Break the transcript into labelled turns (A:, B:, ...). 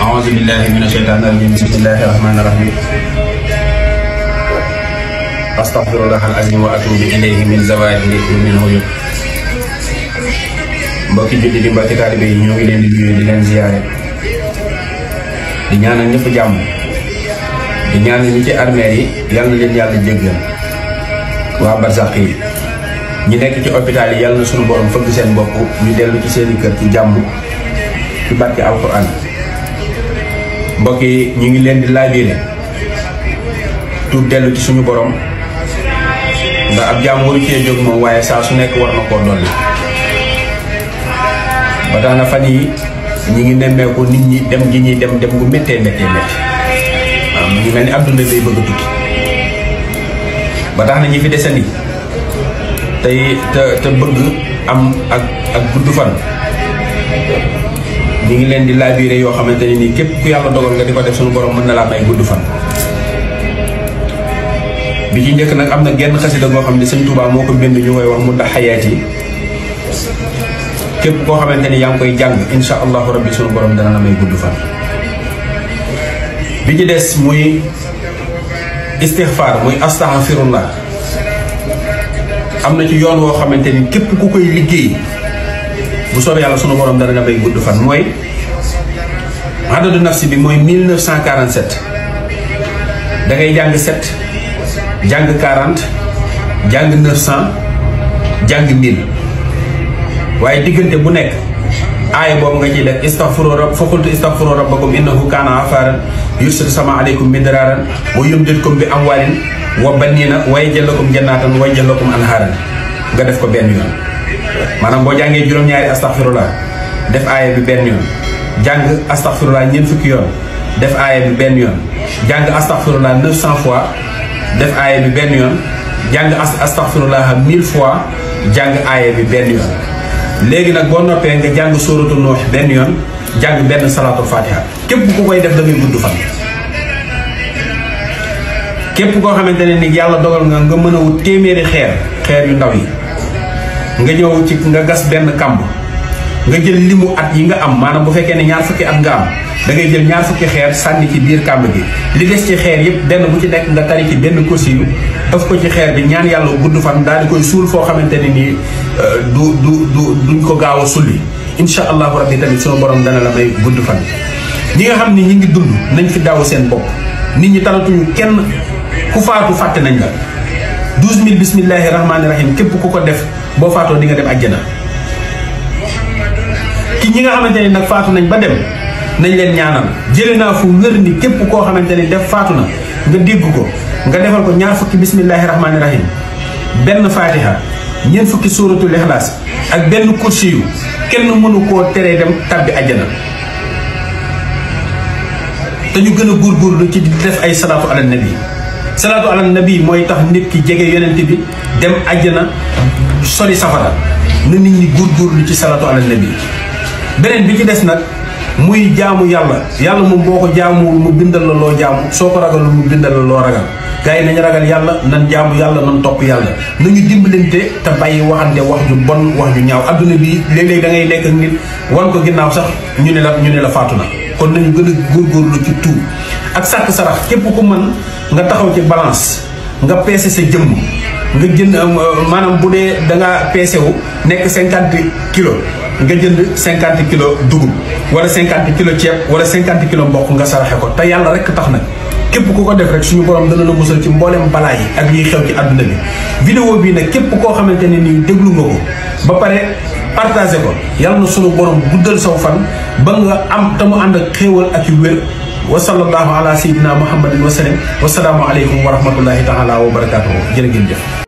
A: أعوذ بالله من الشيطان الرجيم بسم الله الرحمن الرحيم أستغفر الله العظيم وأتوب إليه من زوال من هجوم mbokki julli di mbokki taalibe yi ñoo ngi leen di nuyu di leen ziyaare di ñaanal ñëpp jàmm di ñaanal ñi ci armée yi yal na leen yàlla jéggal waa barzaq yi ñi nekk ci hôpital yi yàlla na suñu borom fëgg seen bopp ñu dellu ci seeni kër ci jàmm ci barke alquran mbokk yi ñu ngi leen di laabire tuub dellu ci suñu borom ndax ab jàmm waru cee jóg moom waaye saa su nekk war na koo dolli ba tax na fan yi ñi ngi nemmeeku nit ñi dem gi ñuy dem gu méttee waaw mu ngi mel ni adduna day bëgg a tukki ba tax na ñi fi desandi tey te bëgg am ak gudd fan ñi ngi leen di laabire yoo xamante ne nii képp ku yàlla dogal nga di ko def suñu borom mën na laa may gudd fan. bi ci njëkk nag am na genn xasida goo xam ne sëñ Touba moo ko bind ñu koy wax mu da xayaat yi képp koo xamante ni yaa ngi koy jàng insha allahu rabbi suñu borom dana la may gudd fan. bi ci des muy istixfaar muy astaghfirullah am na ci yoon woo xamante ni képp ku koy liggéey bu soobee yàlla sunu borom dana la may gudd fan mooy adadu nafsi bi mooy 1947 da ngay jàng 7 jàng 40 jàng 900 jàng 1000 waaye diggante bu nekk aaya boobu nga ciy def istaghfiru rabb fa qultu istaghfiru rabbakum innahu kaana ghaffaran yursilu sama aleykum midraaran wa yumdidkum bi amwaalin wa baniina wa yaj'al lakum jannaatan wa yaj'al lakum anhaaran nga def ko benn yoon maanaam boo jàngee juróom-ñaari astaghfirullah def aaya bi benn yoon jàng astaghfirullah ñeent fukki yoon def aaya bi benn yoon jàng astaghfirullah 900 fois def aaya bi benn yoon jàng astaghfirullah 1000 fois jàng aaya bi benn yoon léegi nag boo noppee nga jàng sóoratu Nuux benn yoon jàng benn salaatul fatiha képp ku koy def da ngay gudd fan. képp koo xamante ne ni yàlla dogal nga mën a wut téeméeri xeer yu ndaw yi nga ñëw ci nga gas benn kamb nga jël limu at yi nga am maanaam bu fekkee ne ñaar fukki at nga am da ngay jël ñaar fukki xeer sànni ci biir kamb gi li des ci xeer yëpp benn bu ci nekk nga tari ci benn kursi yu ëf ko ci xeer bi ñaan yàlla gudd fan daal di koy suul foo xamante ne nii duñ ko gaaw a sulli insha allahu rabbi tamit sunu borom dana la may gudd fan. ñi nga xam ni ñi ngi dund nañ fi daaw seen bopp nit ñi talatuñu kenn ku faatu fàtte nañ la 12000 bismillahi rahmaani rahim képp ku ko def boo faatoo di nga dem àjjana. ki ñi nga xamante ni nag faatu nañ ba dem nañ leen ñaanal jëlee naa fu wér ni képp koo xamante ni def faatu na nga dégg ko nga defal ko ñaar fukki bismillahi rahmaani rahim benn fatiha ñeent fukki suuratul ixlaas ak benn kursi yu kenn mënu koo teree dem tabbi àjjana. te ñu gën a góorgóorlu ci di def ay salaatu ala nabi salaatu ala nabi mooy tax nit ki jege yonent bi dem àjjana sori safara na nit ñi góorgóorlu ci salaatu ala nabi. beneen bi ci des nag muy jaamu yàlla moom boo ko jaamuwul mu bindal la loo jaamu soo ko ragalul mu bindal la loo ragal gars yi nañu ragal yàlla nan jaamu yàlla nan topp yàlla nañu dimbalante te bàyyi waxante wax ju bon wax ju ñaaw adduna bi léeg-léeg da ngay nekk ak nit wan ko ginnaaw sax ñu ne la faatu na. kon nañu gën a góorgóorlu ci tuub ak sàkk sarax képp ku mën nga taxaw ci balance nga peese sa jëmm nga jënd maanaam bu dee da ngaa peese wu nekk 50 kilos nga jënd 50 kilos dugub wala 50 kilos ceeb wala 50 kilos mboq nga saraxe ko te yàlla rek tax nag képp ku ko def rek suñu borom dana la musal ci mboolem balaa yi ak liy xew ci àdduna bi. vidéo bii nag képp koo xamante ne nii déglu nga ko ba pare partagé ko yàlla na sunu borom guddal saw fan ba nga am te mu ànd ak xéewal ak yu wér wa sallallahu ala sayyidina muhammadin wa sallam wa salaamu aleykum wa rahmatullahi taala wa barakatuhu jërë ngeen jëf.